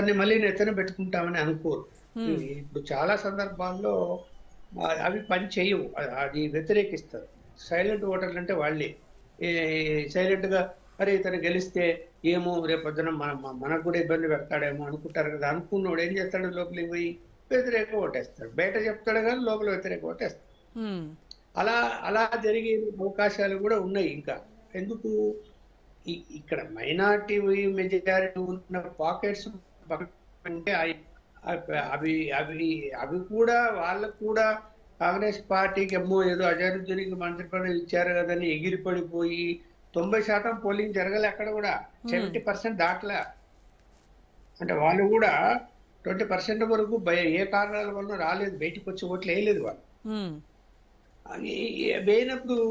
అతన్ని మళ్ళీ నెత్తన పెట్టుకుంటామని అనుకోరు. ఇప్పుడు చాలా సందర్భాల్లో అవి పని చేయవు. అది వ్యతిరేకిస్తారు. సైలెంట్ ఓటర్లు అంటే వాళ్ళే. సైలెంట్ గా అరే ఇతను గెలిస్తే ఏమో రేపొద్దున మనకు కూడా ఇబ్బంది పెడతాడేమో అనుకుంటారు కదా. అనుకున్నోడు ఏం చేస్తాడు, లోపలికి పోయి వ్యతిరేక ఓటేస్తాడు. బయట చెప్తాడు కానీ లోపల వ్యతిరేక ఓటేస్తాడు. అలా అలా జరిగే అవకాశాలు కూడా ఉన్నాయి. ఇంకా ఎందుకు ఇక్కడ మైనారిటీ మెజారిటీ ఉన్న పాకెట్స్ అంటే అవి అవి అవి కూడా వాళ్ళకు కూడా కాంగ్రెస్ పార్టీకి ఏదో అజరుద్దీన్కి మంత్రి పదవి ఇచ్చారు కదని ఎగిరిపడిపోయి 90% పోలింగ్ జరగలే. అక్కడ కూడా 70% దాటలే. అంటే వాళ్ళు కూడా 20% వరకు ఏ కారణాల వల్ల రాలేదు, బయటకు వచ్చి ఓట్లు వేయలేదు వాళ్ళు. వేయినప్పుడు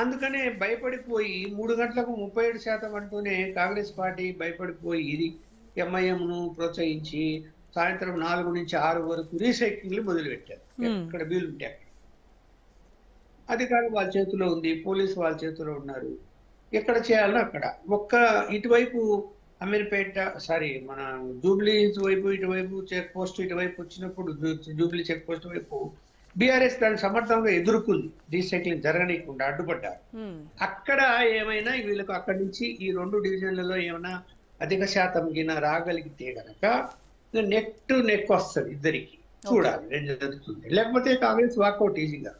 అందుకనే భయపడిపోయి 3 గంటలకు 37% అంటూనే కాంగ్రెస్ పార్టీ భయపడిపోయి ఇది ఎంఐఎంను ప్రోత్సహించి సాయంత్రం 4 నుంచి 6 వరకు రీసైక్లింగ్లు మొదలుపెట్టారు. ఎక్కడ వీలుంటే అక్కడ. అధికారం వాళ్ళ చేతిలో ఉంది, పోలీసు వాళ్ళ చేతిలో ఉన్నారు. ఎక్కడ చేయాలో అక్కడ. ఇటువైపు అమీర్పేట మన జూబ్లీ వైపు ఇటువైపు చెక్ పోస్ట్ ఇటువైపు వచ్చినప్పుడు జూబ్లీ చెక్ పోస్ట్ వైపు బీఆర్ఎస్ దాన్ని సమర్థంగా ఎదుర్కొంది, రీసైక్లింగ్ జరగనీయకుండా అడ్డుపడ్డారు. అక్కడ ఏమైనా వీళ్ళకు అక్కడి నుంచి ఈ 2 డివిజన్లలో ఏమైనా అధిక శాతం గిన రాగలిగితే గనక నెక్ వస్తుంది ఇద్దరికి. చూడాలి రెండు జరుగుతుంది, లేకపోతే కాంగ్రెస్ వాకౌట్ ఈజీగా.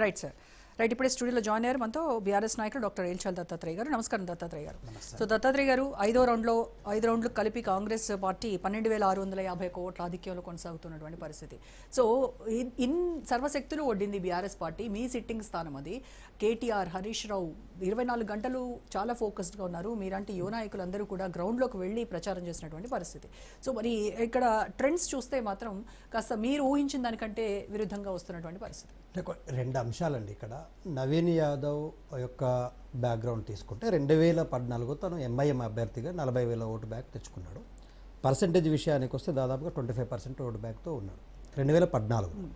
Right sir, right. ఇప్పుడే స్టూడియోలో జాయిన్ అయ్యారు మనతో బీఆర్ఎస్ నాయకులు డాక్టర్ ఏల్చాల్ దత్తాత్రేయ గారు. నమస్కారం దత్తాత్రేయ గారు. సో దత్తాత్రేయ గారు, 5వ రౌండ్లు కలిపి కాంగ్రెస్ పార్టీ 12,651 ఓట్ల ఆధిక్యంలో కొనసాగుతున్నటువంటి పరిస్థితి. సో సర్వశక్తులు ఒడ్డింది బీఆర్ఎస్ పార్టీ. మీ సిట్టింగ్ స్థానం అది. కేటీఆర్, హరీష్ రావు 24 గంటలు చాలా ఫోకస్డ్గా ఉన్నారు. మీలాంటి యువ నాయకులందరూ కూడా గ్రౌండ్లోకి వెళ్ళి ప్రచారం చేసినటువంటి పరిస్థితి. సో మరి ఇక్కడ ట్రెండ్స్ చూస్తే మాత్రం కాస్త మీరు ఊహించిన దానికంటే విరుద్ధంగా వస్తున్నటువంటి పరిస్థితి. 2 అంశాలండి ఇక్కడ. నవీన్ యాదవ్ యొక్క బ్యాక్గ్రౌండ్ తీసుకుంటే 2014 తను ఎంఐఎం అభ్యర్థిగా 40,000 ఓటు బ్యాక్ తెచ్చుకున్నాడు. పర్సంటేజ్ విషయానికి వస్తే దాదాపుగా 25% ఓటు బ్యాక్తో ఉన్నాడు 2014.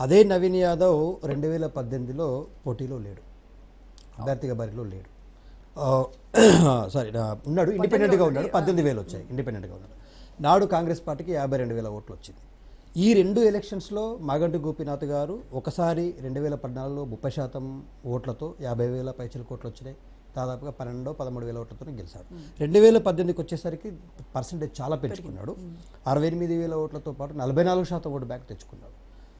అదే నవీన్ యాదవ్ 2018లో పోటీలో లేడు, అభ్యర్థిగా బరిలో లేడు. ఉన్నాడు, ఇండిపెండెంట్గా ఉన్నాడు. 18,000 వచ్చాయి, ఇండిపెండెంట్గా ఉన్నాడు. నాడు కాంగ్రెస్ పార్టీకి 52,000 ఓట్లు వచ్చింది. ఈ 2 ఎలక్షన్స్లో మాగంటి గోపీనాథ్ గారు ఒకసారి 2014లో 30% ఓట్లతో 50,000 పైచిలకు ఓట్లు వచ్చినాయి. దాదాపుగా 12,000-13,000 ఓట్లతో గెలిచాడు. 2018కి వచ్చేసరికి పర్సంటేజ్ చాలా పెంచుకున్నాడు. 68,000 ఓట్లతో పాటు 44% ఓటు బ్యాక్ తెచ్చుకున్నాడు.